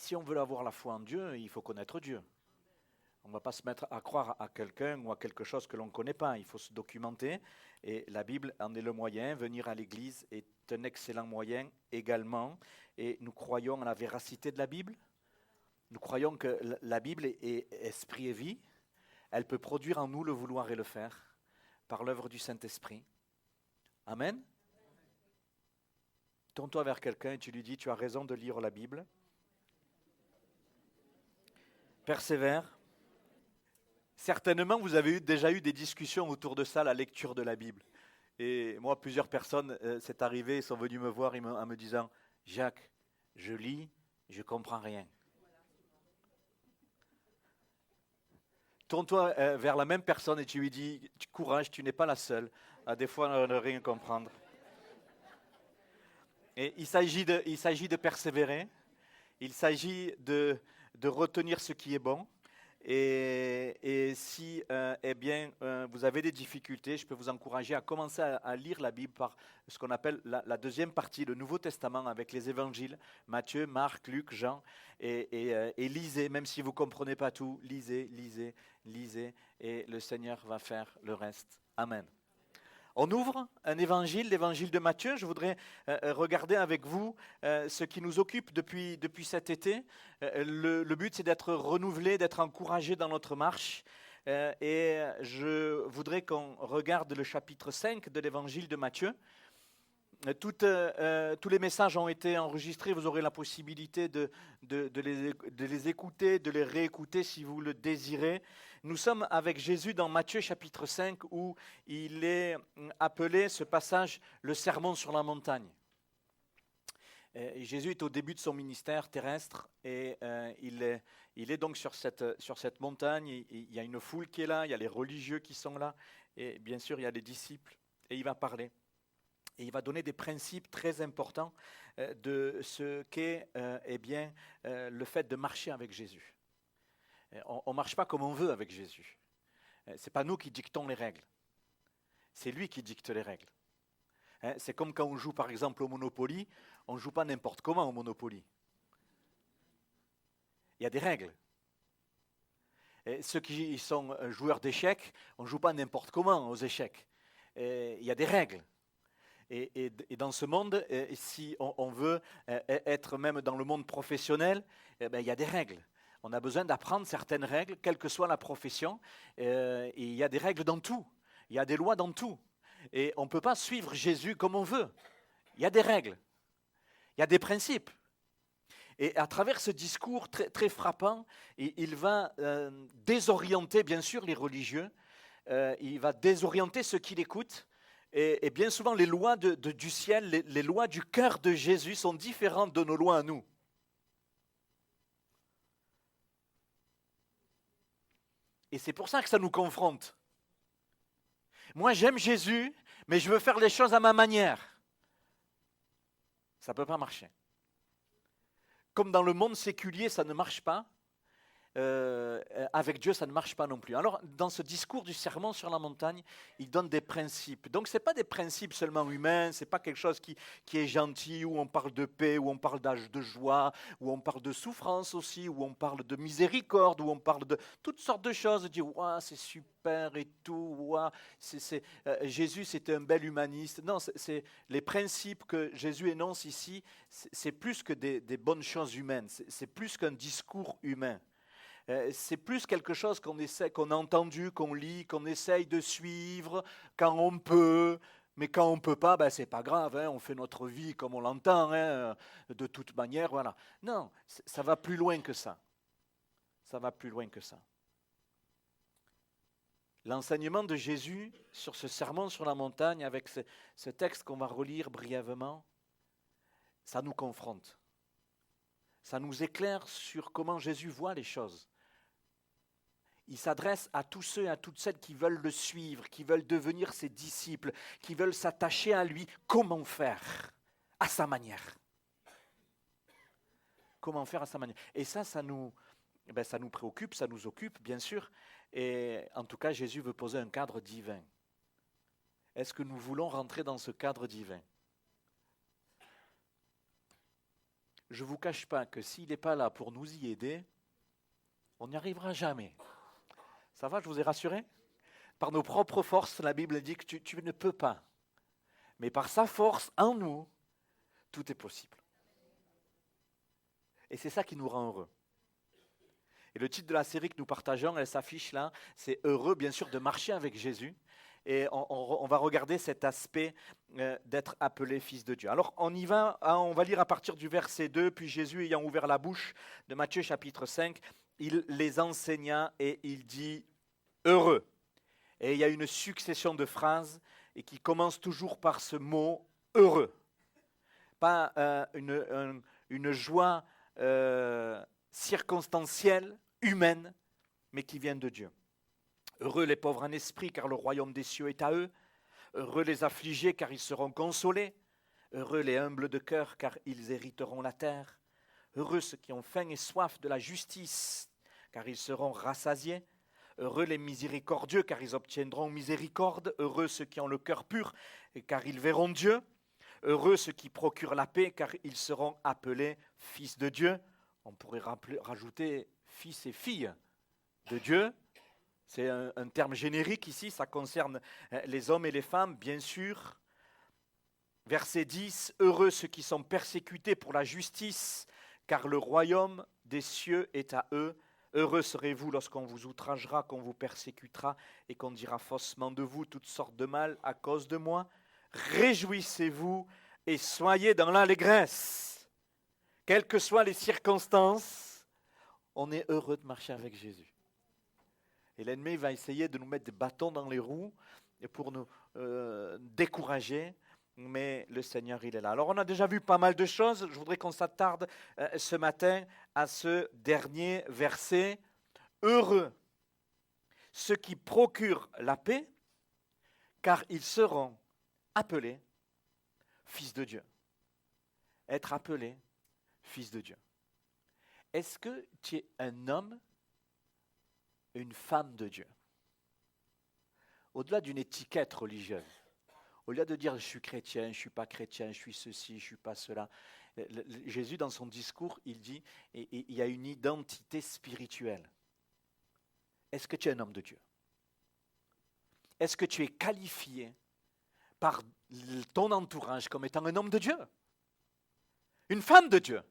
si on veut avoir la foi en Dieu, il faut connaître Dieu. On ne va pas se mettre à croire à quelqu'un ou à quelque chose que l'on ne connaît pas. Il faut se documenter. Et la Bible en est le moyen. Venir à l'Église est un excellent moyen également. Et nous croyons à la véracité de la Bible. Nous croyons que la Bible est esprit et vie. Elle peut produire en nous le vouloir et le faire par l'œuvre du Saint-Esprit. Amen. Tourne-toi vers quelqu'un et tu lui dis, tu as raison de lire la Bible. Persévère. Certainement, vous avez déjà eu des discussions autour de ça, la lecture de la Bible. Et moi, plusieurs personnes, c'est arrivé, sont venues me voir en me disant, Jacques, je lis, je ne comprends rien. Tourne-toi vers la même personne et tu lui dis, courage, tu n'es pas la seule à des fois ne rien comprendre. Et il s'agit de persévérer, il s'agit de retenir ce qui est bon. Et si vous avez des difficultés, je peux vous encourager à commencer à lire la Bible par ce qu'on appelle la deuxième partie, le Nouveau Testament, avec les évangiles, Matthieu, Marc, Luc, Jean, et lisez, même si vous ne comprenez pas tout, lisez, et le Seigneur va faire le reste. Amen. On ouvre un évangile, l'évangile de Matthieu. Je voudrais regarder avec vous ce qui nous occupe depuis cet été. Le but, c'est d'être renouvelé, d'être encouragé dans notre marche. Et je voudrais qu'on regarde le chapitre 5 de l'évangile de Matthieu. Tous les messages ont été enregistrés. Vous aurez la possibilité de les écouter, de les réécouter si vous le désirez. Nous sommes avec Jésus dans Matthieu chapitre 5 où il est appelé, ce passage, le sermon sur la montagne. Jésus est au début de son ministère terrestre et il est donc sur cette montagne. Il y a une foule qui est là, il y a les religieux qui sont là et bien sûr il y a les disciples et il va parler. Et il va donner des principes très importants de ce qu'est le fait de marcher avec Jésus. On ne marche pas comme on veut avec Jésus. Ce n'est pas nous qui dictons les règles. C'est lui qui dicte les règles. C'est comme quand on joue par exemple au Monopoly, on ne joue pas n'importe comment au Monopoly. Il y a des règles. Et ceux qui sont joueurs d'échecs, on ne joue pas n'importe comment aux échecs. Il y a des règles. Et dans ce monde, si on veut être même dans le monde professionnel, il y a des règles. On a besoin d'apprendre certaines règles, quelle que soit la profession. Et il y a des règles dans tout. Il y a des lois dans tout. Et on ne peut pas suivre Jésus comme on veut. Il y a des règles. Il y a des principes. Et à travers ce discours très, très frappant, il va désorienter, bien sûr, les religieux. Il va désorienter ceux qui l'écoutent. Et bien souvent, les lois du ciel, les lois du cœur de Jésus sont différentes de nos lois à nous. Et c'est pour ça que ça nous confronte. Moi, j'aime Jésus, mais je veux faire les choses à ma manière. Ça ne peut pas marcher. Comme dans le monde séculier, ça ne marche pas. Avec Dieu, ça ne marche pas non plus. Alors, dans ce discours du sermon sur la montagne, il donne des principes. Donc, ce n'est pas des principes seulement humains, ce n'est pas quelque chose qui est gentil, où on parle de paix, où on parle de joie, où on parle de souffrance aussi, où on parle de miséricorde, où on parle de toutes sortes de choses. On dit, ouah, c'est super et tout, ouah, Jésus, c'était un bel humaniste. Non, c'est les principes que Jésus énonce ici, c'est plus que des bonnes choses humaines, c'est plus qu'un discours humain. C'est plus quelque chose qu'on a entendu, qu'on lit, qu'on essaye de suivre quand on peut, mais quand on ne peut pas, ce n'est pas grave, on fait notre vie comme on l'entend, de toute manière, voilà. Non, ça va plus loin que ça. Ça va plus loin que ça. L'enseignement de Jésus sur ce sermon sur la montagne, avec ce texte qu'on va relire brièvement, ça nous confronte. Ça nous éclaire sur comment Jésus voit les choses. Il s'adresse à tous ceux et à toutes celles qui veulent le suivre, qui veulent devenir ses disciples, qui veulent s'attacher à lui. Comment faire à sa manière? Comment faire à sa manière? Et ça nous préoccupe, ça nous occupe, bien sûr. Et en tout cas, Jésus veut poser un cadre divin. Est-ce que nous voulons rentrer dans ce cadre divin? je ne vous cache pas que s'il n'est pas là pour nous y aider, on n'y arrivera jamais. Ça va, je vous ai rassuré? Par nos propres forces, la Bible dit que tu ne peux pas. Mais par sa force en nous, tout est possible. Et c'est ça qui nous rend heureux. Et le titre de la série que nous partageons, elle s'affiche là, c'est « Heureux, bien sûr, de marcher avec Jésus ». Et on va regarder cet aspect d'être appelé fils de Dieu. Alors on y va, hein, on va lire à partir du verset 2, puis Jésus ayant ouvert la bouche de Matthieu chapitre 5, il les enseigna et il dit « Heureux ». Et il y a une succession de phrases et qui commencent toujours par ce mot « heureux ». Pas une joie circonstancielle, humaine, mais qui vient de Dieu. Heureux les pauvres en esprit, car le royaume des cieux est à eux. Heureux les affligés, car ils seront consolés. Heureux les humbles de cœur, car ils hériteront la terre. Heureux ceux qui ont faim et soif de la justice, car ils seront rassasiés. Heureux les miséricordieux, car ils obtiendront miséricorde. Heureux ceux qui ont le cœur pur, car ils verront Dieu. Heureux ceux qui procurent la paix, car ils seront appelés fils de Dieu. On pourrait rajouter fils et filles de Dieu. C'est un terme générique ici, ça concerne les hommes et les femmes, bien sûr. Verset 10, heureux ceux qui sont persécutés pour la justice, car le royaume des cieux est à eux. Heureux serez-vous lorsqu'on vous outragera, qu'on vous persécutera et qu'on dira faussement de vous toutes sortes de mal à cause de moi. Réjouissez-vous et soyez dans l'allégresse. Quelles que soient les circonstances, on est heureux de marcher avec Jésus. Et l'ennemi va essayer de nous mettre des bâtons dans les roues pour nous décourager, mais le Seigneur, il est là. Alors, on a déjà vu pas mal de choses. Je voudrais qu'on s'attarde ce matin à ce dernier verset. Heureux ceux qui procurent la paix, car ils seront appelés fils de Dieu. Être appelé fils de Dieu. Est-ce que tu es un homme, une femme de Dieu? Au-delà d'une étiquette religieuse, au-delà de dire je suis chrétien, je ne suis pas chrétien, je suis ceci, je ne suis pas cela, Jésus dans son discours, il dit il y a une identité spirituelle. Est-ce que tu es un homme de Dieu? Est-ce que tu es qualifié par ton entourage comme étant un homme de Dieu? Une femme de Dieu?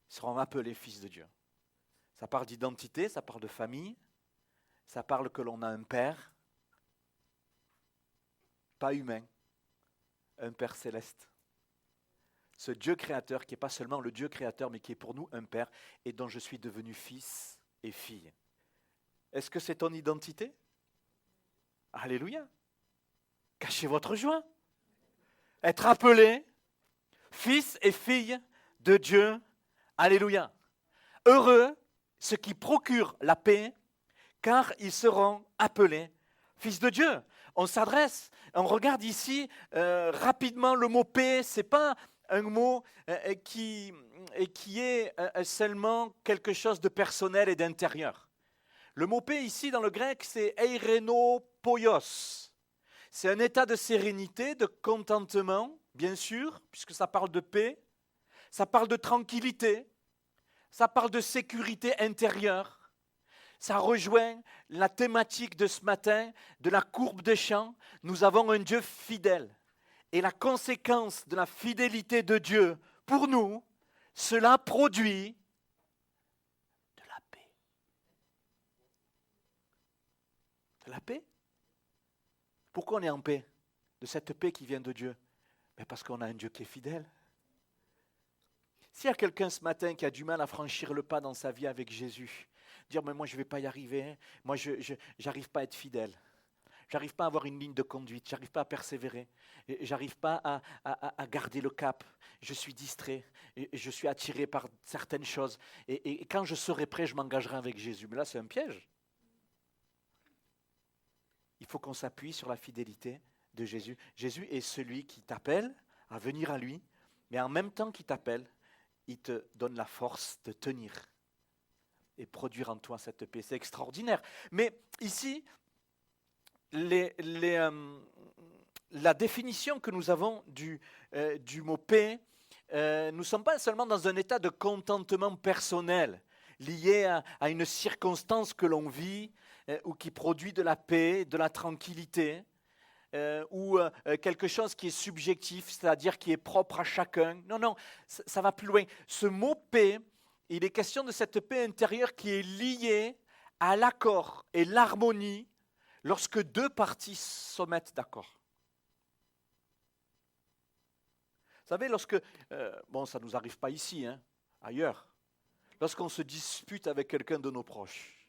Ils seront appelés fils de Dieu. Ça parle d'identité, ça parle de famille, ça parle que l'on a un père, pas humain, un père céleste. Ce Dieu créateur qui n'est pas seulement le Dieu créateur, mais qui est pour nous un père et dont je suis devenu fils et fille. Est-ce que c'est ton identité? Alléluia. Cachez votre joie. Être appelé fils et fille de Dieu. Alléluia. Heureux ceux qui procurent la paix, car ils seront appelés fils de Dieu. On s'adresse, on regarde ici rapidement le mot paix, ce n'est pas un mot qui est seulement quelque chose de personnel et d'intérieur. Le mot paix ici dans le grec, c'est eirénopoios. C'est un état de sérénité, de contentement, bien sûr, puisque ça parle de paix, ça parle de tranquillité, ça parle de sécurité intérieure. Ça rejoint la thématique de ce matin, de la courbe des champs. Nous avons un Dieu fidèle. Et la conséquence de la fidélité de Dieu pour nous, cela produit de la paix. De la paix? Pourquoi on est en paix? De cette paix qui vient de Dieu? Mais parce qu'on a un Dieu qui est fidèle. S'il y a quelqu'un ce matin qui a du mal à franchir le pas dans sa vie avec Jésus, dire mais moi je ne vais pas y arriver, moi je n'arrive pas à être fidèle, j'arrive pas à avoir une ligne de conduite, j'arrive pas à persévérer, j'arrive pas à garder le cap, je suis distrait, je suis attiré par certaines choses et quand je serai prêt je m'engagerai avec Jésus. Mais là c'est un piège. Il faut qu'on s'appuie sur la fidélité de Jésus. Jésus est celui qui t'appelle à venir à lui, mais en même temps qu'il t'appelle, il te donne la force de tenir et produire en toi cette paix. C'est extraordinaire. Mais ici, la définition que nous avons du mot paix nous ne sommes pas seulement dans un état de contentement personnel, lié à une circonstance que l'on vit ou qui produit de la paix, de la tranquillité, ou quelque chose qui est subjectif, c'est-à-dire qui est propre à chacun. Non, non, ça va plus loin. Ce mot paix, il est question de cette paix intérieure qui est liée à l'accord et l'harmonie lorsque deux parties se mettent d'accord. Vous savez, lorsque, bon, ça ne nous arrive pas ici, hein, ailleurs, lorsqu'on se dispute avec quelqu'un de nos proches,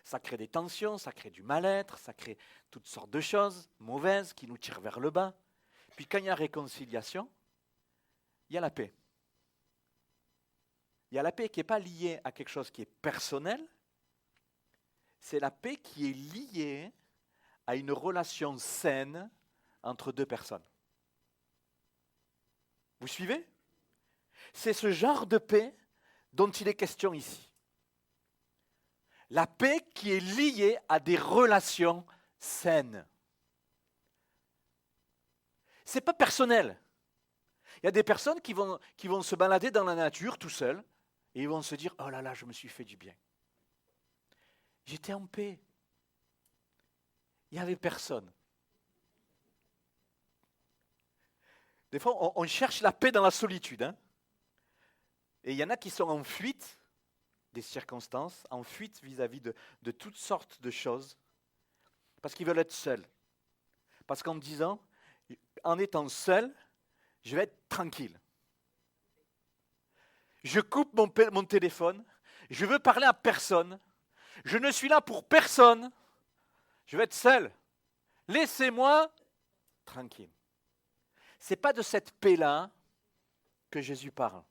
ça crée des tensions, ça crée du mal-être, ça crée toutes sortes de choses mauvaises qui nous tirent vers le bas. Puis quand il y a réconciliation, il y a la paix. Il y a la paix qui n'est pas liée à quelque chose qui est personnel, c'est la paix qui est liée à une relation saine entre deux personnes. Vous suivez? C'est ce genre de paix dont il est question ici. La paix qui est liée à des relations saines. Ce n'est pas personnel. Il y a des personnes qui vont se balader dans la nature tout seuls et ils vont se dire « Oh là là, je me suis fait du bien. J'étais en paix. Il n'y avait personne. » Des fois, on cherche la paix dans la solitude. Hein. Et il y en a qui sont en fuite des circonstances, en fuite vis-à-vis de toutes sortes de choses, parce qu'ils veulent être seuls. Parce qu'en disant, en étant seul, je vais être tranquille. Je coupe mon téléphone, je veux parler à personne, je ne suis là pour personne, je vais être seul. Laissez-moi tranquille. Ce n'est pas de cette paix-là que Jésus parle.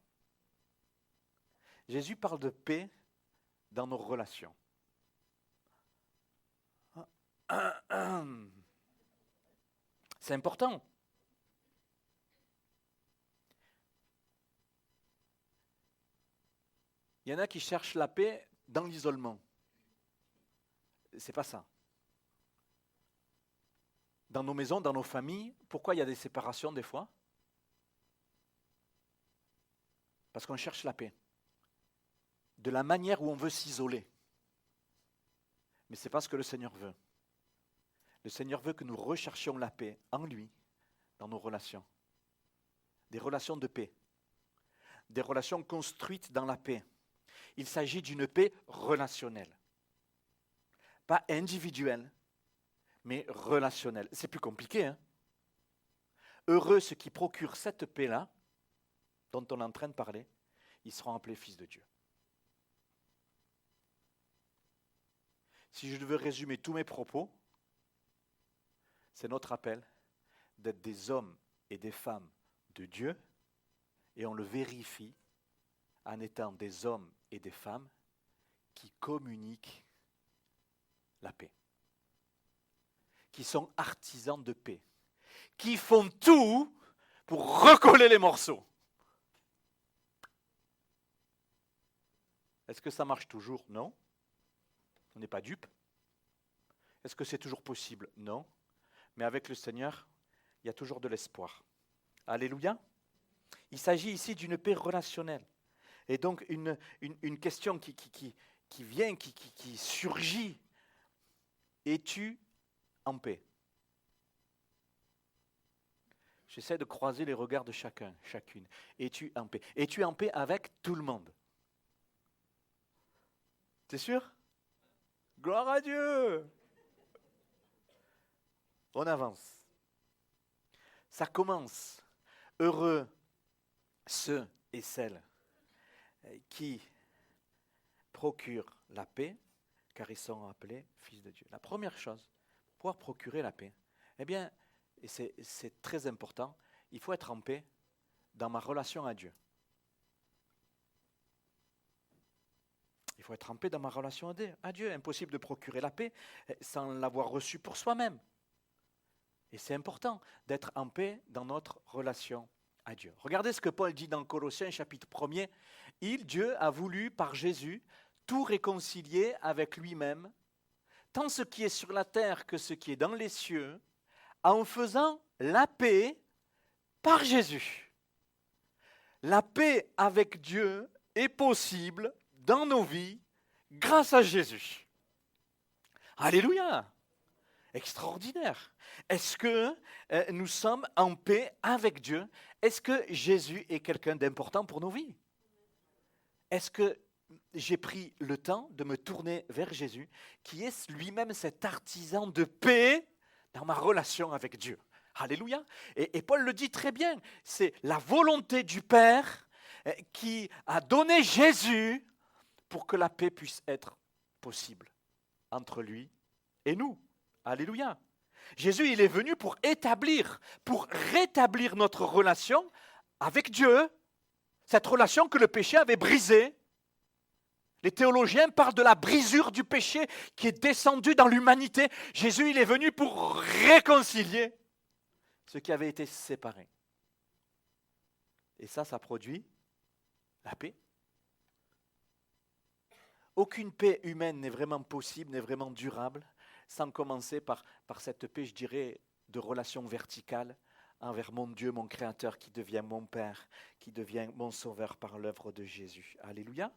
Jésus parle de paix dans nos relations. C'est important. Il y en a qui cherchent la paix dans l'isolement. C'est pas ça. Dans nos maisons, dans nos familles, pourquoi il y a des séparations des fois? Parce qu'on cherche la paix. De la manière où on veut s'isoler. Mais ce n'est pas ce que le Seigneur veut. Le Seigneur veut que nous recherchions la paix en lui, dans nos relations. Des relations de paix. Des relations construites dans la paix. Il s'agit d'une paix relationnelle. Pas individuelle, mais relationnelle. C'est plus compliqué, hein? Heureux ceux qui procurent cette paix-là, dont on est en train de parler, ils seront appelés fils de Dieu. Si je devais résumer tous mes propos, c'est notre appel d'être des hommes et des femmes de Dieu, et on le vérifie en étant des hommes et des femmes qui communiquent la paix, qui sont artisans de paix, qui font tout pour recoller les morceaux. Est-ce que ça marche toujours? Non. On n'est pas dupe. Est-ce que c'est toujours possible? Non. Mais avec le Seigneur, il y a toujours de l'espoir. Alléluia. Il s'agit ici d'une paix relationnelle. Et donc une question qui vient, qui surgit. Es-tu en paix? J'essaie de croiser les regards de chacun, chacune. Es-tu en paix? Es-tu en paix avec tout le monde? T'es sûr? Gloire à Dieu! On avance. Ça commence. Heureux ceux et celles qui procurent la paix, car ils sont appelés fils de Dieu. La première chose, pour pouvoir procurer la paix, eh bien, et c'est très important, il faut être en paix dans ma relation à Dieu. Il faut être en paix dans ma relation à Dieu. Impossible de procurer la paix sans l'avoir reçue pour soi-même. Et c'est important d'être en paix dans notre relation à Dieu. Regardez ce que Paul dit dans Colossiens chapitre 1er. Dieu, a voulu par Jésus tout réconcilier avec lui-même, tant ce qui est sur la terre que ce qui est dans les cieux, en faisant la paix par Jésus. La paix avec Dieu est possible dans nos vies grâce à Jésus. Alléluia! Extraordinaire. Est-ce que nous sommes en paix avec Dieu? Est-ce que Jésus est quelqu'un d'important pour nos vies? Est-ce que j'ai pris le temps de me tourner vers Jésus, qui est lui-même cet artisan de paix dans ma relation avec Dieu? Alléluia. Et Paul le dit très bien, c'est la volonté du Père qui a donné Jésus pour que la paix puisse être possible entre lui et nous. Alléluia. Jésus, il est venu pour rétablir notre relation avec Dieu, cette relation que le péché avait brisée. Les théologiens parlent de la brisure du péché qui est descendue dans l'humanité. Jésus, il est venu pour réconcilier ce qui avait été séparé. Et ça produit la paix. Aucune paix humaine n'est vraiment possible, n'est vraiment durable, sans commencer par cette paix, je dirais, de relation verticale envers mon Dieu, mon Créateur, qui devient mon Père, qui devient mon Sauveur par l'œuvre de Jésus. Alléluia.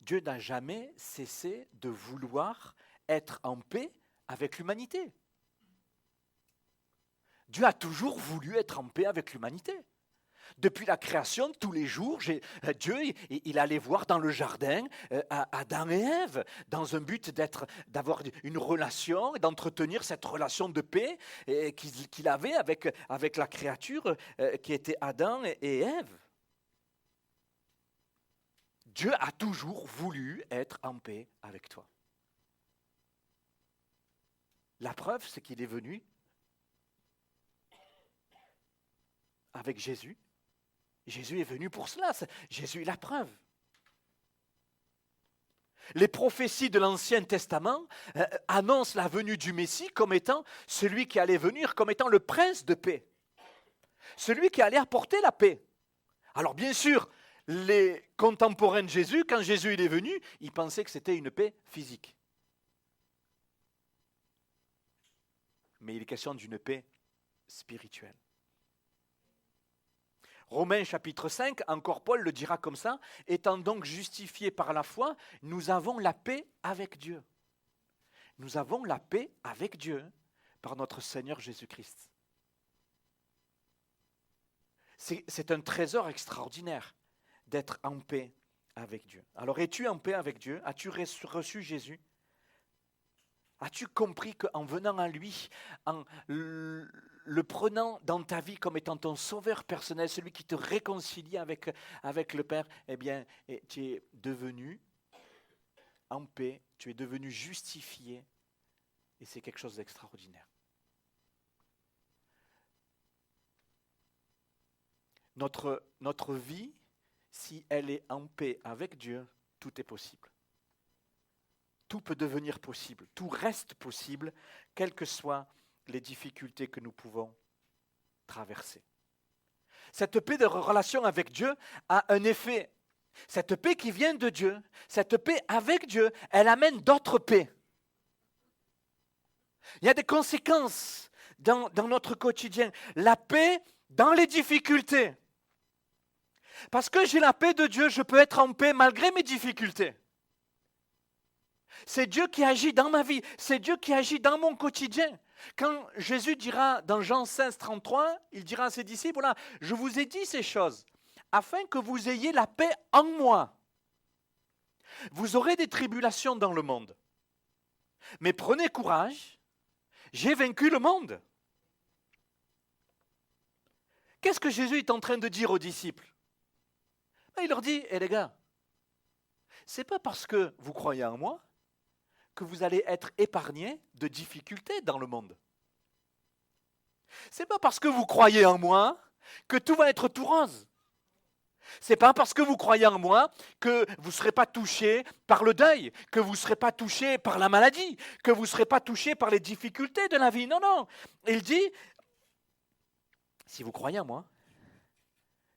Dieu n'a jamais cessé de vouloir être en paix avec l'humanité. Dieu a toujours voulu être en paix avec l'humanité. Depuis la création, tous les jours, Dieu il allait voir dans le jardin Adam et Ève, dans un but d'avoir une relation, d'entretenir cette relation de paix qu'il avait avec la créature qui était Adam et Ève. Dieu a toujours voulu être en paix avec toi. La preuve, c'est qu'il est venu avec Jésus. Jésus est venu pour cela. Jésus est la preuve. Les prophéties de l'Ancien Testament annoncent la venue du Messie comme étant celui qui allait venir, comme étant le prince de paix. Celui qui allait apporter la paix. Alors bien sûr, les contemporains de Jésus, quand Jésus il est venu, ils pensaient que c'était une paix physique. Mais il est question d'une paix spirituelle. Romains chapitre 5, encore Paul le dira comme ça, étant donc justifiés par la foi, nous avons la paix avec Dieu. Nous avons la paix avec Dieu par notre Seigneur Jésus-Christ. C'est un trésor extraordinaire d'être en paix avec Dieu. Alors, es-tu en paix avec Dieu? As-tu reçu Jésus? As-tu compris qu'en venant à lui, en le prenant dans ta vie comme étant ton sauveur personnel, celui qui te réconcilie avec le Père, eh bien, tu es devenu en paix, tu es devenu justifié, et c'est quelque chose d'extraordinaire. Notre vie, si elle est en paix avec Dieu, tout est possible. Tout peut devenir possible, tout reste possible, quelles que soient les difficultés que nous pouvons traverser. Cette paix de relation avec Dieu a un effet. Cette paix qui vient de Dieu, cette paix avec Dieu, elle amène d'autres paix. Il y a des conséquences dans notre quotidien. La paix dans les difficultés. Parce que j'ai la paix de Dieu, je peux être en paix malgré mes difficultés. C'est Dieu qui agit dans ma vie, c'est Dieu qui agit dans mon quotidien. Quand Jésus dira dans Jean 16, 33, il dira à ses disciples, voilà, je vous ai dit ces choses, afin que vous ayez la paix en moi. Vous aurez des tribulations dans le monde. Mais prenez courage, j'ai vaincu le monde. Qu'est-ce que Jésus est en train de dire aux disciples? Il leur dit, les gars, c'est pas parce que vous croyez en moi que vous allez être épargnés de difficultés dans le monde. C'est pas parce que vous croyez en moi que tout va être tout rose. C'est pas parce que vous croyez en moi que vous ne serez pas touchés par le deuil, que vous ne serez pas touchés par la maladie, que vous ne serez pas touchés par les difficultés de la vie. Non, non. Il dit, si vous croyez en moi,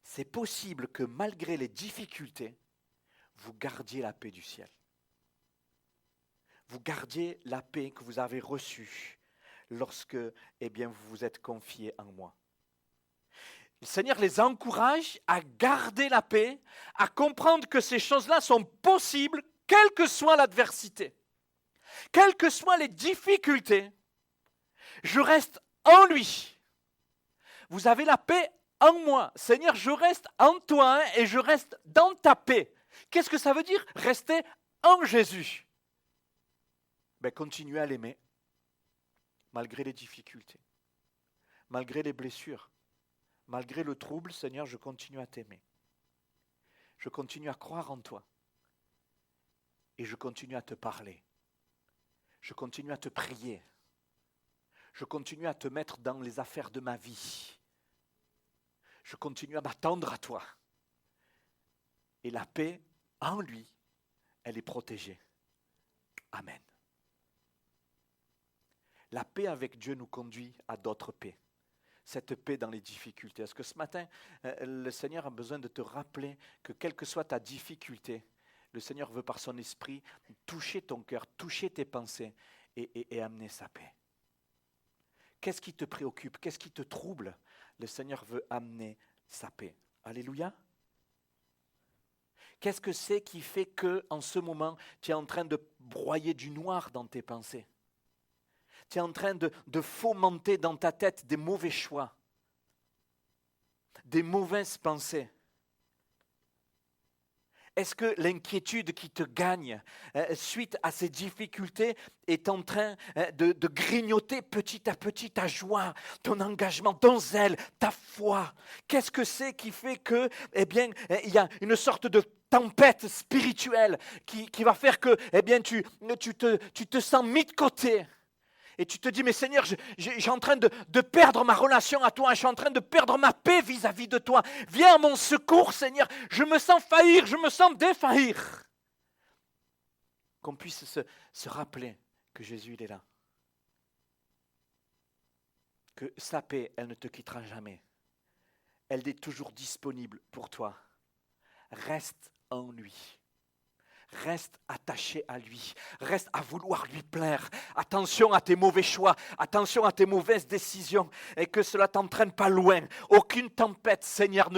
c'est possible que malgré les difficultés, vous gardiez la paix du ciel. Vous gardiez la paix que vous avez reçue lorsque vous vous êtes confiés en moi. Le Seigneur les encourage à garder la paix, à comprendre que ces choses-là sont possibles, quelle que soit l'adversité, quelles que soient les difficultés. Je reste en lui. Vous avez la paix en moi. Seigneur, je reste en toi et je reste dans ta paix. Qu'est-ce que ça veut dire? Rester en Jésus. Continuez à l'aimer, malgré les difficultés, malgré les blessures, malgré le trouble. Seigneur, je continue à t'aimer. Je continue à croire en toi. Et je continue à te parler. Je continue à te prier. Je continue à te mettre dans les affaires de ma vie. Je continue à m'attendre à toi. Et la paix, en lui, elle est protégée. Amen. La paix avec Dieu nous conduit à d'autres paix. Cette paix dans les difficultés. Est-ce que ce matin, le Seigneur a besoin de te rappeler que quelle que soit ta difficulté, le Seigneur veut par son esprit toucher ton cœur, toucher tes pensées et amener sa paix. Qu'est-ce qui te préoccupe? Qu'est-ce qui te trouble? Le Seigneur veut amener sa paix. Alléluia. Qu'est-ce que c'est qui fait que, en ce moment, tu es en train de broyer du noir dans tes pensées? Tu es en train de fomenter dans ta tête des mauvais choix, des mauvaises pensées. Est-ce que l'inquiétude qui te gagne suite à ces difficultés est en train de grignoter petit à petit ta joie, ton engagement, ton zèle, ta foi? Qu'est-ce que c'est qui fait que, il y a une sorte de tempête spirituelle qui va faire que, tu te sens mis de côté? Et tu te dis, mais Seigneur, je suis en train de perdre ma relation à toi, je suis en train de perdre ma paix vis-à-vis de toi. Viens à mon secours, Seigneur, je me sens faillir, je me sens défaillir. Qu'on puisse se rappeler que Jésus, il est là. Que sa paix, elle ne te quittera jamais. Elle est toujours disponible pour toi. Reste en lui. Reste attaché à lui, reste à vouloir lui plaire. Attention à tes mauvais choix, attention à tes mauvaises décisions et que cela ne t'entraîne pas loin. Aucune tempête, Seigneur,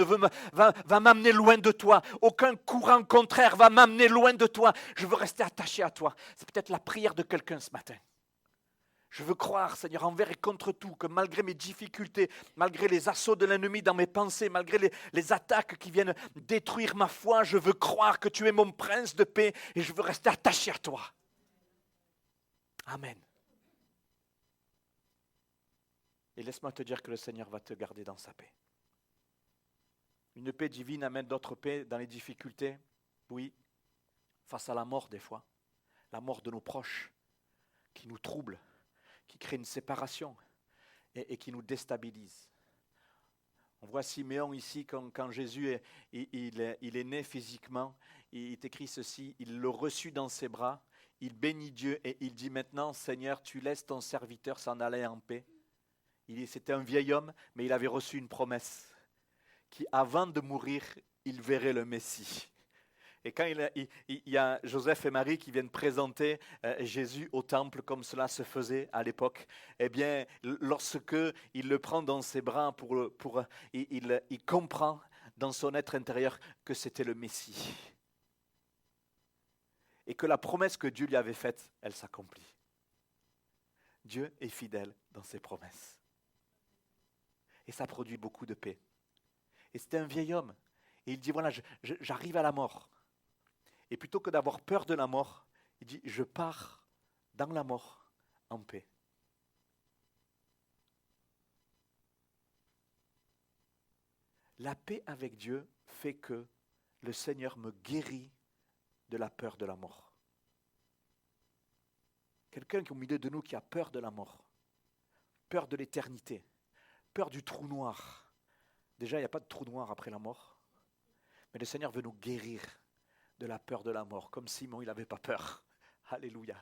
va m'amener loin de toi. Aucun courant contraire va m'amener loin de toi. Je veux rester attaché à toi. C'est peut-être la prière de quelqu'un ce matin. Je veux croire, Seigneur, envers et contre tout, que malgré mes difficultés, malgré les assauts de l'ennemi dans mes pensées, malgré les attaques qui viennent détruire ma foi, je veux croire que tu es mon prince de paix et je veux rester attaché à toi. Amen. Et laisse-moi te dire que le Seigneur va te garder dans sa paix. Une paix divine amène d'autres paix dans les difficultés, oui, face à la mort des fois, la mort de nos proches qui nous trouble, qui crée une séparation et qui nous déstabilise. On voit Siméon ici, quand Jésus il est né physiquement, il est écrit ceci, il le reçut dans ses bras, il bénit Dieu et il dit maintenant, Seigneur, tu laisses ton serviteur s'en aller en paix. C'était un vieil homme, mais il avait reçu une promesse, qui avant de mourir, il verrait le Messie. Et quand il y a Joseph et Marie qui viennent présenter Jésus au temple comme cela se faisait à l'époque, lorsque il le prend dans ses bras, il comprend dans son être intérieur que c'était le Messie. Et que la promesse que Dieu lui avait faite, elle s'accomplit. Dieu est fidèle dans ses promesses. Et ça produit beaucoup de paix. Et c'était un vieil homme. Et il dit, voilà, j'arrive à la mort. Et plutôt que d'avoir peur de la mort, il dit, je pars dans la mort en paix. La paix avec Dieu fait que le Seigneur me guérit de la peur de la mort. Quelqu'un qui est au milieu de nous qui a peur de la mort, peur de l'éternité, peur du trou noir. Déjà, il n'y a pas de trou noir après la mort, mais le Seigneur veut nous guérir de la peur de la mort, comme Simon, il n'avait pas peur. Alléluia.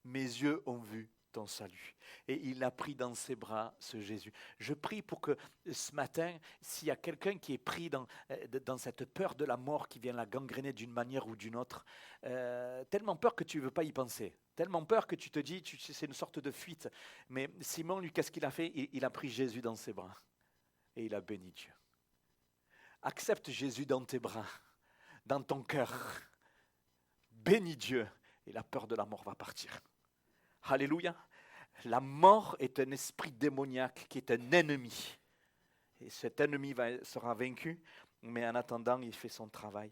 Mes yeux ont vu ton salut. Et il a pris dans ses bras ce Jésus. Je prie pour que ce matin, s'il y a quelqu'un qui est pris dans cette peur de la mort qui vient la gangréner d'une manière ou d'une autre, tellement peur que tu ne veux pas y penser, tellement peur que tu te dis, c'est une sorte de fuite. Mais Simon, lui, qu'est-ce qu'il a fait? Il a pris Jésus dans ses bras et il a béni Dieu. Accepte Jésus dans tes bras, dans ton cœur. Bénis Dieu et la peur de la mort va partir. Alléluia. La mort est un esprit démoniaque qui est un ennemi. Et cet ennemi sera vaincu, mais en attendant, il fait son travail.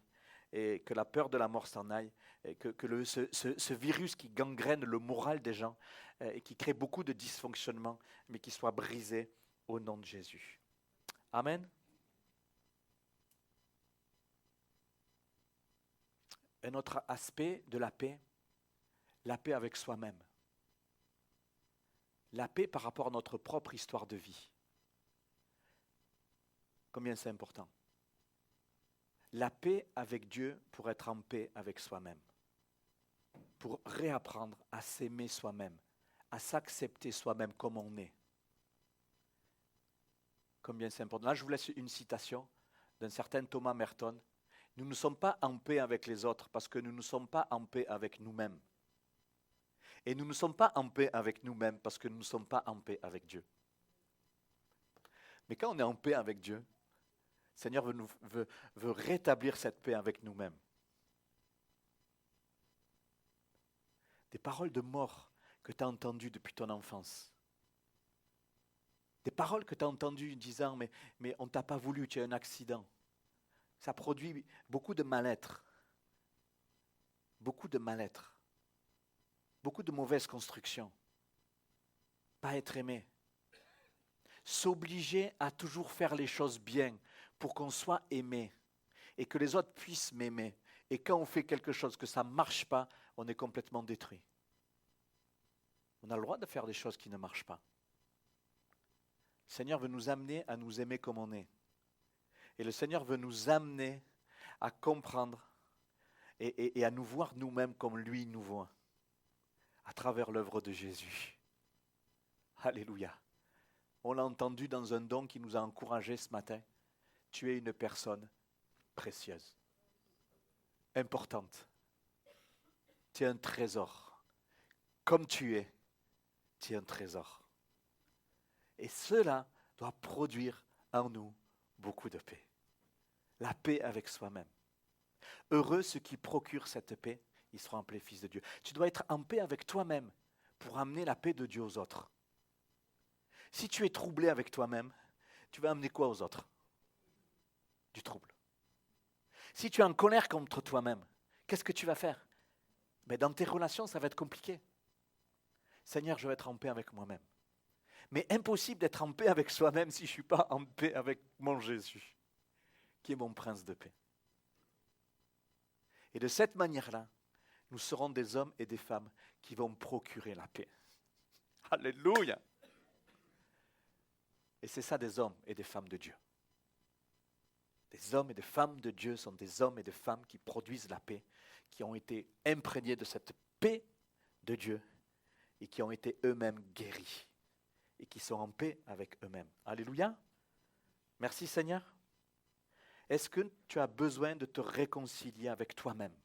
Et que la peur de la mort s'en aille. Et que ce virus qui gangrène le moral des gens et qui crée beaucoup de dysfonctionnements, mais qui soit brisé au nom de Jésus. Amen. Un autre aspect de la paix avec soi-même. La paix par rapport à notre propre histoire de vie. Combien c'est important. La paix avec Dieu pour être en paix avec soi-même. Pour réapprendre à s'aimer soi-même, à s'accepter soi-même comme on est. Combien c'est important. Là, je vous laisse une citation d'un certain Thomas Merton. Nous ne sommes pas en paix avec les autres parce que nous ne sommes pas en paix avec nous-mêmes. Et nous ne sommes pas en paix avec nous-mêmes parce que nous ne sommes pas en paix avec Dieu. Mais quand on est en paix avec Dieu, le Seigneur veut rétablir cette paix avec nous-mêmes. Des paroles de mort que tu as entendues depuis ton enfance. Des paroles que tu as entendues disant mais on ne t'a pas voulu, tu as un accident. Ça produit beaucoup de mal-être. Beaucoup de mal-être. Beaucoup de mauvaises constructions. Pas être aimé. S'obliger à toujours faire les choses bien pour qu'on soit aimé et que les autres puissent m'aimer. Et quand on fait quelque chose que ça ne marche pas, on est complètement détruit. On a le droit de faire des choses qui ne marchent pas. Le Seigneur veut nous amener à nous aimer comme on est. Et le Seigneur veut nous amener à comprendre et à nous voir nous-mêmes comme lui nous voit, à travers l'œuvre de Jésus. Alléluia. On l'a entendu dans un don qui nous a encouragés ce matin. Tu es une personne précieuse, importante. Tu es un trésor. Comme tu es un trésor. Et cela doit produire en nous beaucoup de paix. La paix avec soi-même. Heureux ceux qui procurent cette paix, ils seront appelés fils de Dieu. Tu dois être en paix avec toi-même pour amener la paix de Dieu aux autres. Si tu es troublé avec toi-même, tu vas amener quoi aux autres? Du trouble. Si tu es en colère contre toi-même, qu'est-ce que tu vas faire? Mais dans tes relations, ça va être compliqué. Seigneur, je vais être en paix avec moi-même. Mais impossible d'être en paix avec soi-même si je ne suis pas en paix avec mon Jésus, qui est mon prince de paix. Et de cette manière-là, nous serons des hommes et des femmes qui vont procurer la paix. Alléluia! Et c'est ça des hommes et des femmes de Dieu. Des hommes et des femmes de Dieu sont des hommes et des femmes qui produisent la paix, qui ont été imprégnés de cette paix de Dieu et qui ont été eux-mêmes guéris et qui sont en paix avec eux-mêmes. Alléluia. Merci Seigneur. Est-ce que tu as besoin de te réconcilier avec toi-même?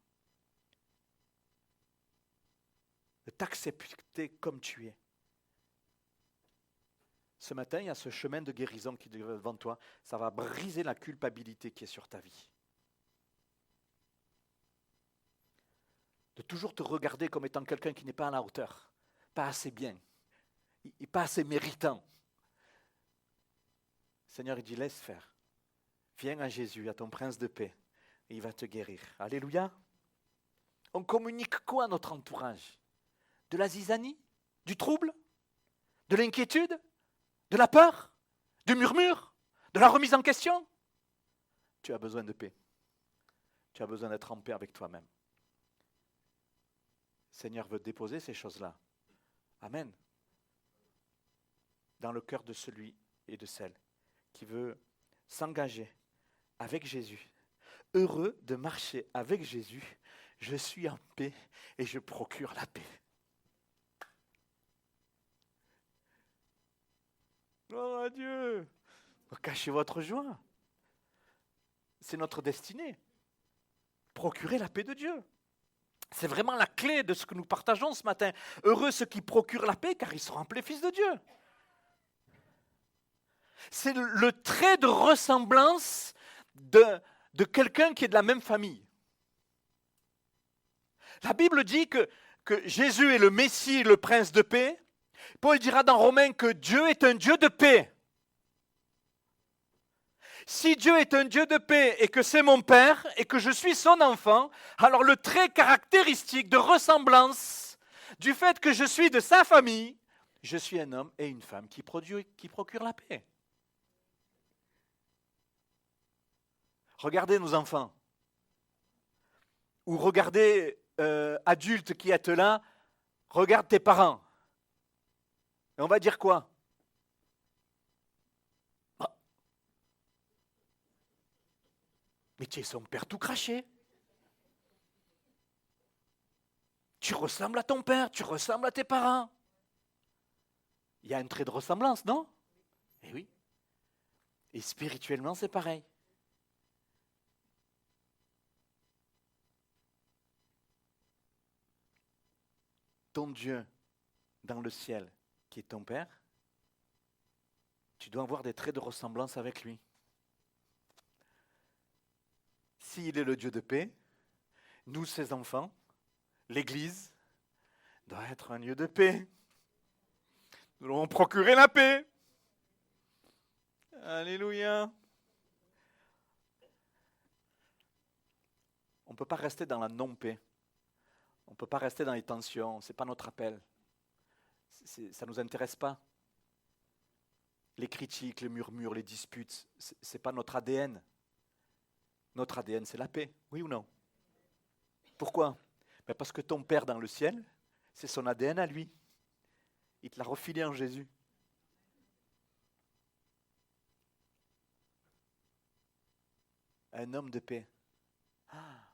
De t'accepter comme tu es? Ce matin, il y a ce chemin de guérison qui est devant toi. Ça va briser la culpabilité qui est sur ta vie. De toujours te regarder comme étant quelqu'un qui n'est pas à la hauteur, pas assez bien, pas assez méritant. Le Seigneur, il dit, laisse faire. Viens à Jésus, à ton prince de paix, et il va te guérir. Alléluia. On communique quoi à notre entourage? De la zizanie? Du trouble? De l'inquiétude? De la peur? Du murmure? De la remise en question? Tu as besoin de paix. Tu as besoin d'être en paix avec toi-même. Le Seigneur veut déposer ces choses-là. Amen. Dans le cœur de celui et de celle qui veut s'engager avec Jésus. Heureux de marcher avec Jésus, je suis en paix et je procure la paix. Gloire à Dieu. Cachez votre joie. C'est notre destinée. Procurer la paix de Dieu. C'est vraiment la clé de ce que nous partageons ce matin. Heureux ceux qui procurent la paix, car ils seront appelés fils de Dieu. C'est le trait de ressemblance de quelqu'un qui est de la même famille. La Bible dit que Jésus est le Messie, le prince de paix. Paul dira dans Romains que Dieu est un Dieu de paix. Si Dieu est un Dieu de paix et que c'est mon Père et que je suis son enfant, alors le trait caractéristique de ressemblance du fait que je suis de sa famille, je suis un homme et une femme qui procurent la paix. Regardez nos enfants. Ou regardez adultes qui êtes là, regarde tes parents. Et on va dire quoi? Ah. Mais tu es son père tout craché. Tu ressembles à ton père, tu ressembles à tes parents. Il y a un trait de ressemblance, non? Eh oui. Et spirituellement, c'est pareil. Ton Dieu dans le ciel, qui est ton Père, tu dois avoir des traits de ressemblance avec lui. S'il est le Dieu de paix, nous, ses enfants, l'Église, doit être un lieu de paix. Nous devons procurer la paix. Alléluia. On ne peut pas rester dans la non-paix. On ne peut pas rester dans les tensions. Ce n'est pas notre appel. Ça ne nous intéresse pas. Les critiques, les murmures, les disputes, ce n'est pas notre ADN. Notre ADN, c'est la paix. Oui ou non? Pourquoi? Parce que ton Père dans le ciel, c'est son ADN à lui. Il te l'a refilé en Jésus. Un homme de paix. Ah,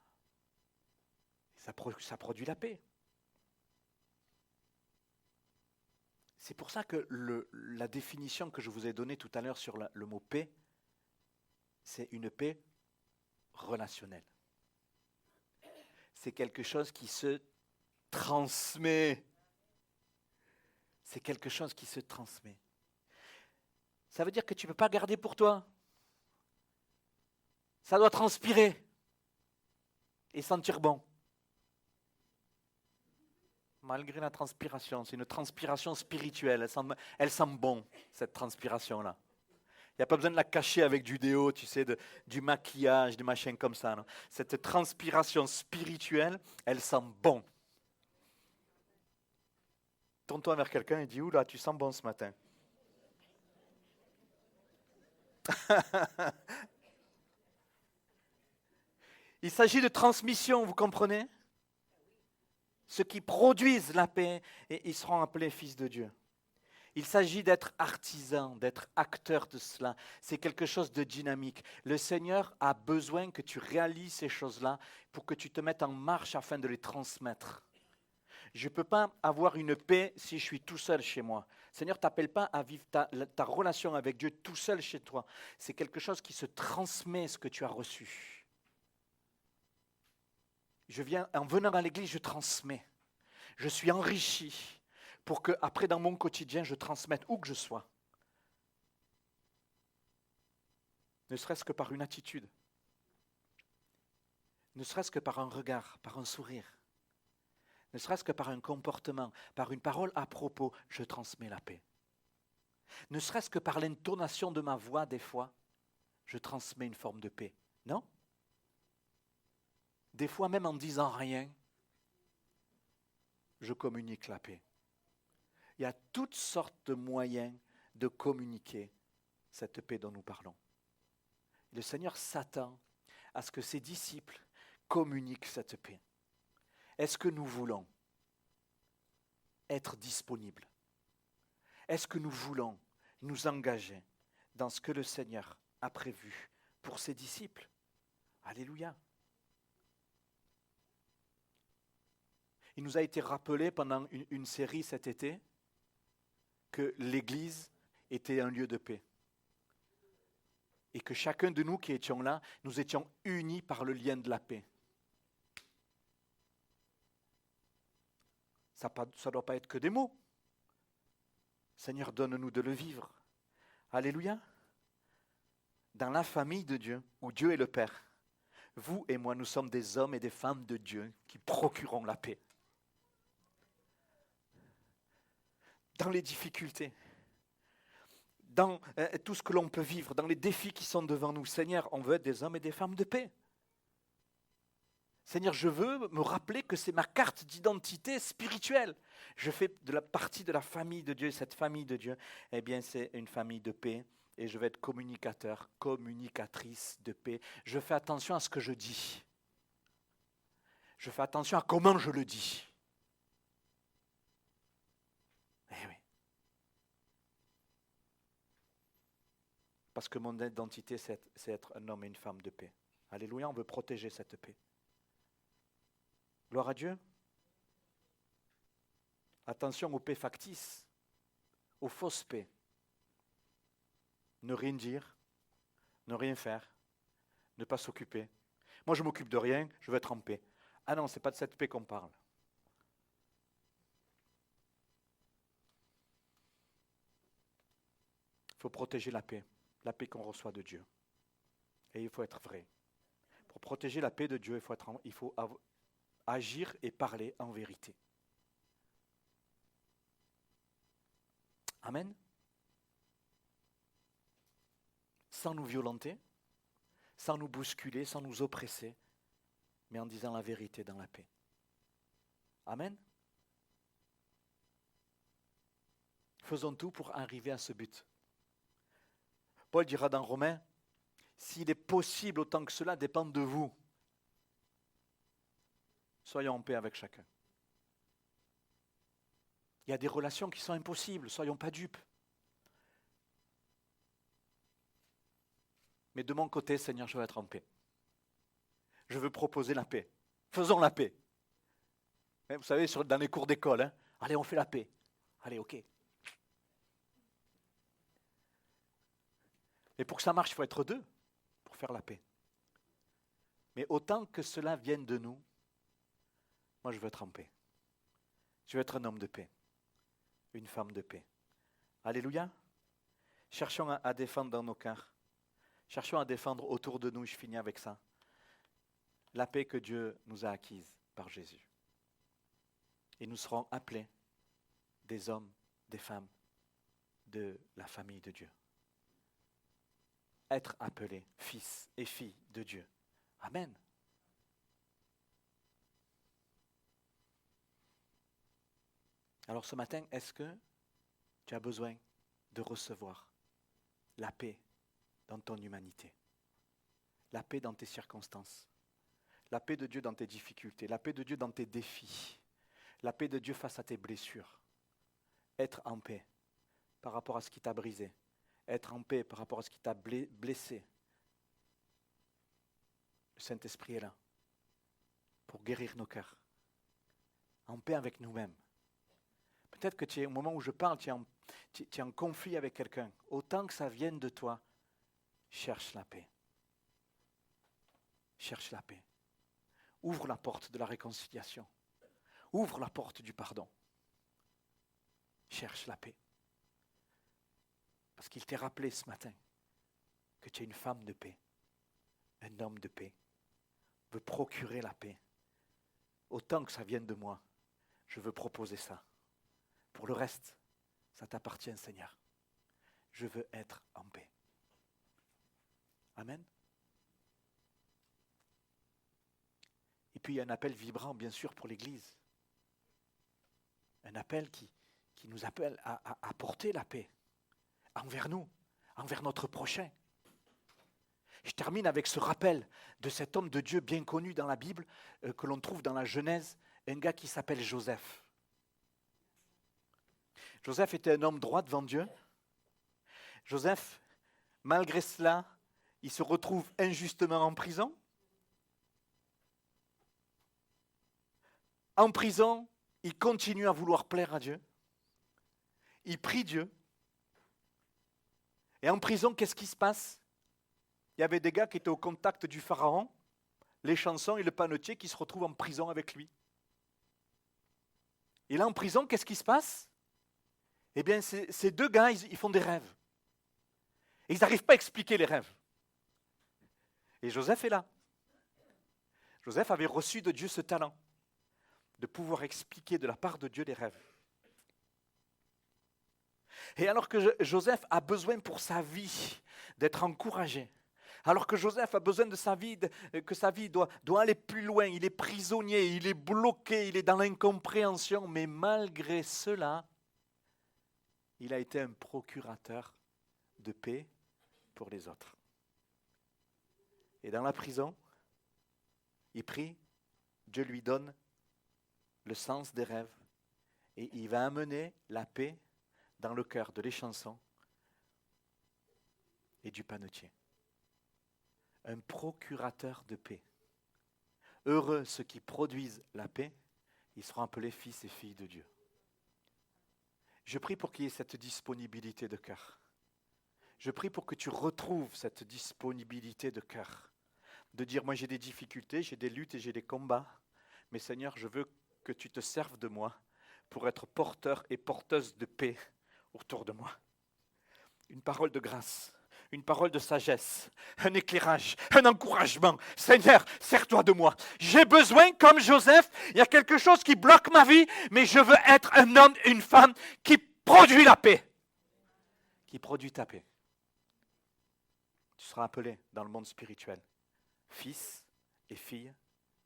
ça produit la paix. C'est pour ça que la définition que je vous ai donnée tout à l'heure sur le mot paix, c'est une paix relationnelle. C'est quelque chose qui se transmet. C'est quelque chose qui se transmet. Ça veut dire que tu ne peux pas garder pour toi. Ça doit transpirer et sentir bon. Malgré la transpiration, c'est une transpiration spirituelle. Elle sent bon, cette transpiration-là. Il n'y a pas besoin de la cacher avec du déo, tu sais, du maquillage, des machins comme ça. Non. Cette transpiration spirituelle, elle sent bon. Tourne-toi vers quelqu'un et dis, oula, tu sens bon ce matin. Il s'agit de transmission, vous comprenez? Ceux qui produisent la paix, et ils seront appelés fils de Dieu. Il s'agit d'être artisan, d'être acteur de cela. C'est quelque chose de dynamique. Le Seigneur a besoin que tu réalises ces choses-là pour que tu te mettes en marche afin de les transmettre. Je ne peux pas avoir une paix si je suis tout seul chez moi. Le Seigneur ne t'appelle pas à vivre ta relation avec Dieu tout seul chez toi. C'est quelque chose qui se transmet, ce que tu as reçu. En venant à l'église, je transmets. Je suis enrichi pour que, après, dans mon quotidien, je transmette où que je sois. Ne serait-ce que par une attitude. Ne serait-ce que par un regard, par un sourire. Ne serait-ce que par un comportement, par une parole à propos, je transmets la paix. Ne serait-ce que par l'intonation de ma voix, des fois, je transmets une forme de paix. Non? Des fois, même en disant rien, je communique la paix. Il y a toutes sortes de moyens de communiquer cette paix dont nous parlons. Le Seigneur s'attend à ce que ses disciples communiquent cette paix. Est-ce que nous voulons être disponibles? Est-ce que nous voulons nous engager dans ce que le Seigneur a prévu pour ses disciples? Alléluia. Il nous a été rappelé pendant une série cet été que l'Église était un lieu de paix. Et que chacun de nous qui étions là, nous étions unis par le lien de la paix. Ça ne doit pas être que des mots. Seigneur, donne-nous de le vivre. Alléluia. Dans la famille de Dieu, où Dieu est le Père, vous et moi, nous sommes des hommes et des femmes de Dieu qui procurons la paix. Dans les difficultés, dans tout ce que l'on peut vivre, dans les défis qui sont devant nous, Seigneur, on veut être des hommes et des femmes de paix. Seigneur, je veux me rappeler que c'est ma carte d'identité spirituelle. Je fais partie de la famille de Dieu. Cette famille de Dieu, eh bien, c'est une famille de paix. Et je vais être communicateur, communicatrice de paix. Je fais attention à ce que je dis. Je fais attention à comment je le dis. Eh oui. Parce que mon identité, c'est être un homme et une femme de paix. Alléluia, on veut protéger cette paix. Gloire à Dieu. Attention aux paix factices, aux fausses paix. Ne rien dire, ne rien faire, ne pas s'occuper. Moi, je ne m'occupe de rien, je veux être en paix. Ah non, ce n'est pas de cette paix qu'on parle. Il faut protéger la paix qu'on reçoit de Dieu. Et il faut être vrai. Pour protéger la paix de Dieu, il faut agir et parler en vérité. Amen. Sans nous violenter, sans nous bousculer, sans nous oppresser, mais en disant la vérité dans la paix. Amen. Faisons tout pour arriver à ce but. Paul dira dans Romains, s'il est possible autant que cela dépend de vous, soyons en paix avec chacun. Il y a des relations qui sont impossibles, soyons pas dupes. Mais de mon côté, Seigneur, je veux être en paix. Je veux proposer la paix. Faisons la paix. Vous savez, dans les cours d'école, allez, on fait la paix. Allez, ok. Et pour que ça marche, il faut être deux pour faire la paix. Mais autant que cela vienne de nous, moi je veux être en paix. Je veux être un homme de paix, une femme de paix. Alléluia. Cherchons à défendre dans nos cœurs. Cherchons à défendre autour de nous, je finis avec ça, la paix que Dieu nous a acquise par Jésus. Et nous serons appelés des hommes, des femmes de la famille de Dieu. Être appelés fils et filles de Dieu. Amen. Alors ce matin, est-ce que tu as besoin de recevoir la paix dans ton humanité, la paix dans tes circonstances, la paix de Dieu dans tes difficultés, la paix de Dieu dans tes défis, la paix de Dieu face à tes blessures. Être en paix par rapport à ce qui t'a brisé, être en paix par rapport à ce qui t'a blessé. Le Saint-Esprit est là pour guérir nos cœurs, en paix avec nous-mêmes. Peut-être que tu es, au moment où je parle, tu es en conflit avec quelqu'un. Autant que ça vienne de toi, cherche la paix. Cherche la paix. Ouvre la porte de la réconciliation. Ouvre la porte du pardon. Cherche la paix. Parce qu'il t'est rappelé ce matin que tu es une femme de paix, un homme de paix, veut procurer la paix. Autant que ça vienne de moi, je veux proposer ça. Pour le reste, ça t'appartient, Seigneur. Je veux être en paix. Amen. Et puis il y a un appel vibrant, bien sûr, pour l'Église. Un appel qui nous appelle à apporter la paix envers nous, envers notre prochain. Je termine avec ce rappel de cet homme de Dieu bien connu dans la Bible, que l'on trouve dans la Genèse, un gars qui s'appelle Joseph. Joseph était un homme droit devant Dieu. Joseph, malgré cela, il se retrouve injustement en prison. En prison, il continue à vouloir plaire à Dieu. Il prie Dieu. Et en prison, qu'est-ce qui se passe? Il y avait des gars qui étaient au contact du pharaon, les chansons et le panetier qui se retrouvent en prison avec lui. Et là, en prison, qu'est-ce qui se passe? Eh bien, ces deux gars, ils font des rêves. Et ils n'arrivent pas à expliquer les rêves. Et Joseph est là. Joseph avait reçu de Dieu ce talent de pouvoir expliquer de la part de Dieu les rêves. Et alors que Joseph a besoin pour sa vie d'être encouragé, alors que Joseph a besoin de sa vie, que sa vie doit aller plus loin, il est prisonnier, il est bloqué, il est dans l'incompréhension, mais malgré cela, il a été un procurateur de paix pour les autres. Et dans la prison, il prie, Dieu lui donne le sens des rêves et il va amener la paix dans le cœur de les chansons et du panetier. Un procurateur de paix. Heureux ceux qui produisent la paix, ils seront appelés fils et filles de Dieu. Je prie pour qu'il y ait cette disponibilité de cœur. Je prie pour que tu retrouves cette disponibilité de cœur. De dire, moi j'ai des difficultés, j'ai des luttes et j'ai des combats, mais Seigneur, je veux que tu te serves de moi pour être porteur et porteuse de paix autour de moi. Une parole de grâce, une parole de sagesse, un éclairage, un encouragement. Seigneur, sers-toi de moi. J'ai besoin, comme Joseph, il y a quelque chose qui bloque ma vie, mais je veux être un homme, une femme qui produit la paix. Qui produit ta paix. Tu seras appelé dans le monde spirituel fils et fille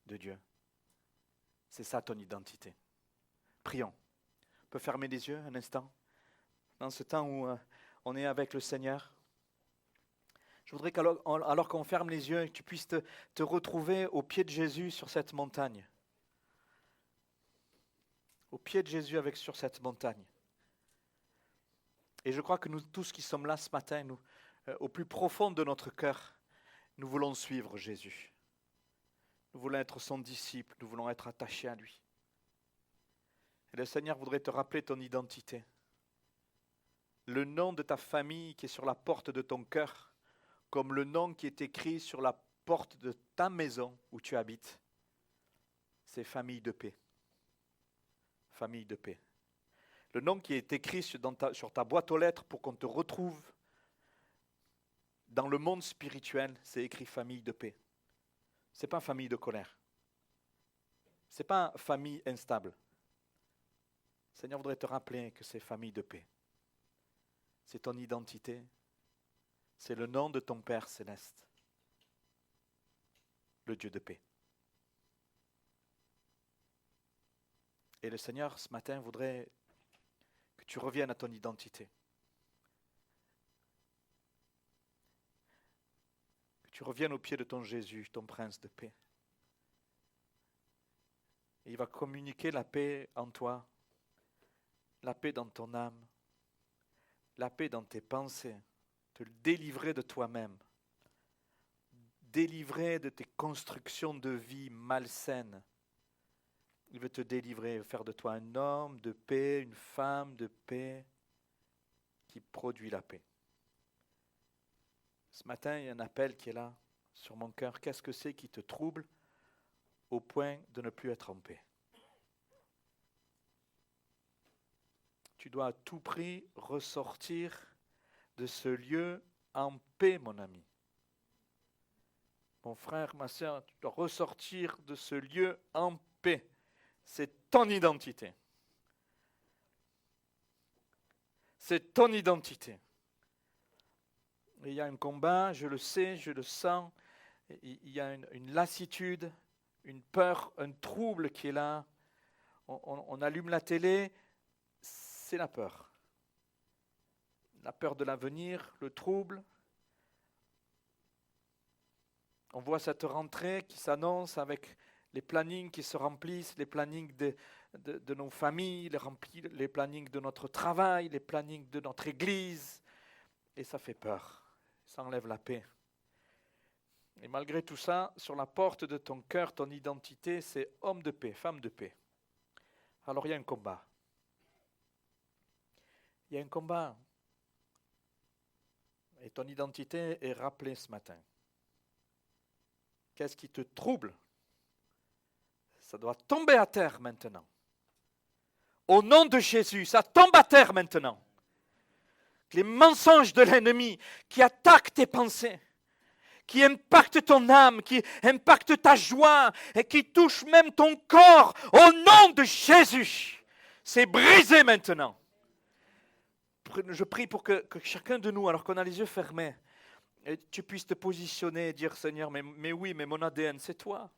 de Dieu. C'est ça ton identité. Prions. On peut fermer les yeux un instant. Dans ce temps où on est avec le Seigneur, je voudrais qu'alors qu'on ferme les yeux, que tu puisses te retrouver au pied de Jésus sur cette montagne. Au pied de Jésus sur cette montagne. Et je crois que nous tous qui sommes là ce matin, nous, au plus profond de notre cœur, nous voulons suivre Jésus. Nous voulons être son disciple, nous voulons être attachés à lui. Et le Seigneur voudrait te rappeler ton identité. Le nom de ta famille qui est sur la porte de ton cœur, comme le nom qui est écrit sur la porte de ta maison où tu habites, c'est famille de paix. Famille de paix. Le nom qui est écrit sur ta boîte aux lettres pour qu'on te retrouve dans le monde spirituel, c'est écrit famille de paix. Ce n'est pas famille de colère. Ce n'est pas famille instable. Le Seigneur voudrait te rappeler que c'est famille de paix. C'est ton identité. C'est le nom de ton Père céleste. Le Dieu de paix. Et le Seigneur, ce matin, voudrait que tu reviennes à ton identité. Que tu reviennes au pied de ton Jésus, ton prince de paix. Et il va communiquer la paix en toi, la paix dans ton âme, la paix dans tes pensées, te délivrer de toi-même, délivrer de tes constructions de vie malsaines. Il veut te délivrer, faire de toi un homme de paix, une femme de paix qui produit la paix. Ce matin, il y a un appel qui est là sur mon cœur. Qu'est-ce que c'est qui te trouble au point de ne plus être en paix? Tu dois à tout prix ressortir de ce lieu en paix, mon ami. Mon frère, ma sœur, tu dois ressortir de ce lieu en paix. C'est ton identité. C'est ton identité. Et il y a un combat, je le sais, je le sens. Il y a une lassitude, une peur, un trouble qui est là. On allume la télé, c'est la peur. La peur de l'avenir, le trouble. On voit cette rentrée qui s'annonce avec les plannings qui se remplissent, les plannings de nos familles, les plannings de notre travail, les plannings de notre église. Et ça fait peur, ça enlève la paix. Et malgré tout ça, sur la porte de ton cœur, ton identité, c'est homme de paix, femme de paix. Alors il y a un combat. Il y a un combat. Et ton identité est rappelée ce matin. Qu'est-ce qui te trouble? Ça doit tomber à terre maintenant. Au nom de Jésus, ça tombe à terre maintenant. Les mensonges de l'ennemi qui attaquent tes pensées, qui impactent ton âme, qui impactent ta joie et qui touchent même ton corps, au nom de Jésus, c'est brisé maintenant. Je prie pour que chacun de nous, alors qu'on a les yeux fermés, tu puisses te positionner et dire, Seigneur, mais oui, mais mon ADN, c'est toi.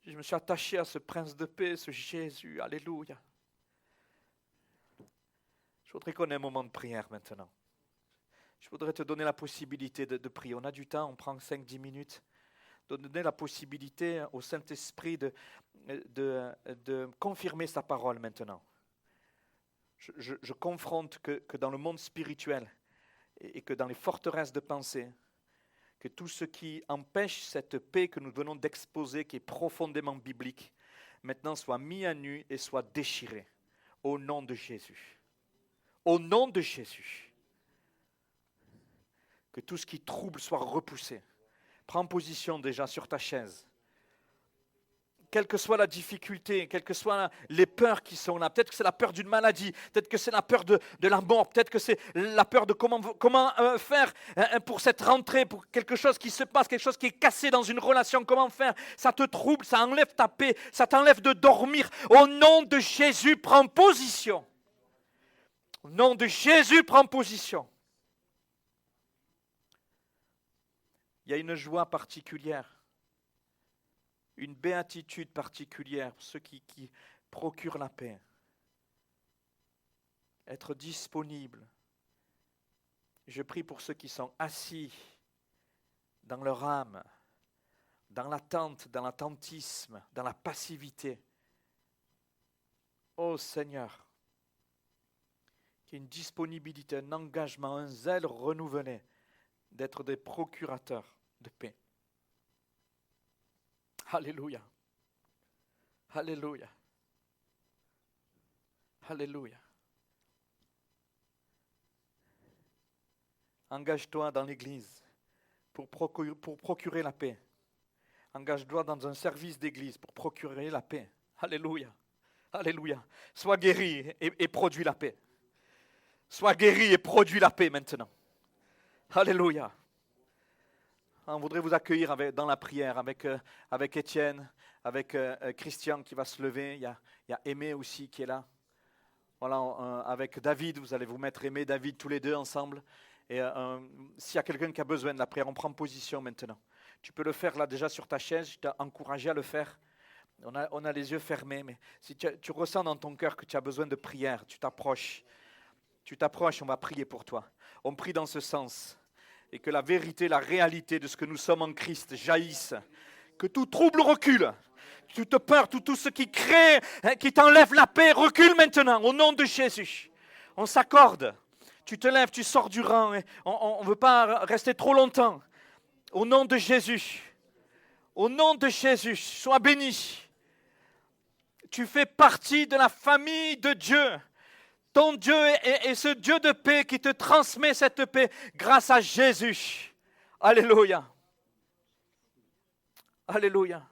Je me suis attaché à ce prince de paix, ce Jésus, alléluia. Je voudrais qu'on ait un moment de prière maintenant. Je voudrais te donner la possibilité de prier. On a du temps, on prend 5-10 minutes. De donner la possibilité au Saint-Esprit de confirmer sa parole maintenant. Je confronte que dans le monde spirituel et que dans les forteresses de pensée, que tout ce qui empêche cette paix que nous venons d'exposer, qui est profondément biblique, maintenant soit mis à nu et soit déchiré au nom de Jésus. Au nom de Jésus. Que tout ce qui trouble soit repoussé. Prends position déjà sur ta chaise. Quelle que soit la difficulté, quelles que soient les peurs qui sont là, peut-être que c'est la peur d'une maladie, peut-être que c'est la peur de la mort, peut-être que c'est la peur de comment faire pour cette rentrée, pour quelque chose qui se passe, quelque chose qui est cassé dans une relation, comment faire, ça te trouble, ça enlève ta paix, ça t'enlève de dormir. Au nom de Jésus, prends position. Au nom de Jésus, prends position. Il y a une joie particulière. Une béatitude particulière pour ceux qui procurent la paix. Être disponible. Je prie pour ceux qui sont assis dans leur âme, dans l'attente, dans l'attentisme, dans la passivité. Ô Seigneur, qu'il y ait une disponibilité, un engagement, un zèle renouvelé d'être des procurateurs de paix. Alléluia. Alléluia. Alléluia. Engage-toi dans l'église pour procurer la paix. Engage-toi dans un service d'église pour procurer la paix. Alléluia. Alléluia. Sois guéri et produis la paix. Sois guéri et produis la paix maintenant. Alléluia. On voudrait vous accueillir dans la prière avec Étienne, avec Christian qui va se lever. Il y a Aimé aussi qui est là. Voilà, avec David, vous allez vous mettre Aimé, David, tous les deux ensemble. Et s'il y a quelqu'un qui a besoin de la prière, on prend position maintenant. Tu peux le faire là déjà sur ta chaise, je t'ai encouragé à le faire. On a les yeux fermés, mais si tu ressens dans ton cœur que tu as besoin de prière, tu t'approches. Tu t'approches, on va prier pour toi. On prie dans ce sens. Et que la vérité, la réalité de ce que nous sommes en Christ jaillisse. Que tout trouble recule. Toute peur, tout ce qui crée, qui t'enlève la paix, recule maintenant, au nom de Jésus. On s'accorde. Tu te lèves, tu sors du rang. On ne veut pas rester trop longtemps. Au nom de Jésus. Au nom de Jésus, sois béni. Tu fais partie de la famille de Dieu. Ton Dieu est ce Dieu de paix qui te transmet cette paix grâce à Jésus. Alléluia. Alléluia.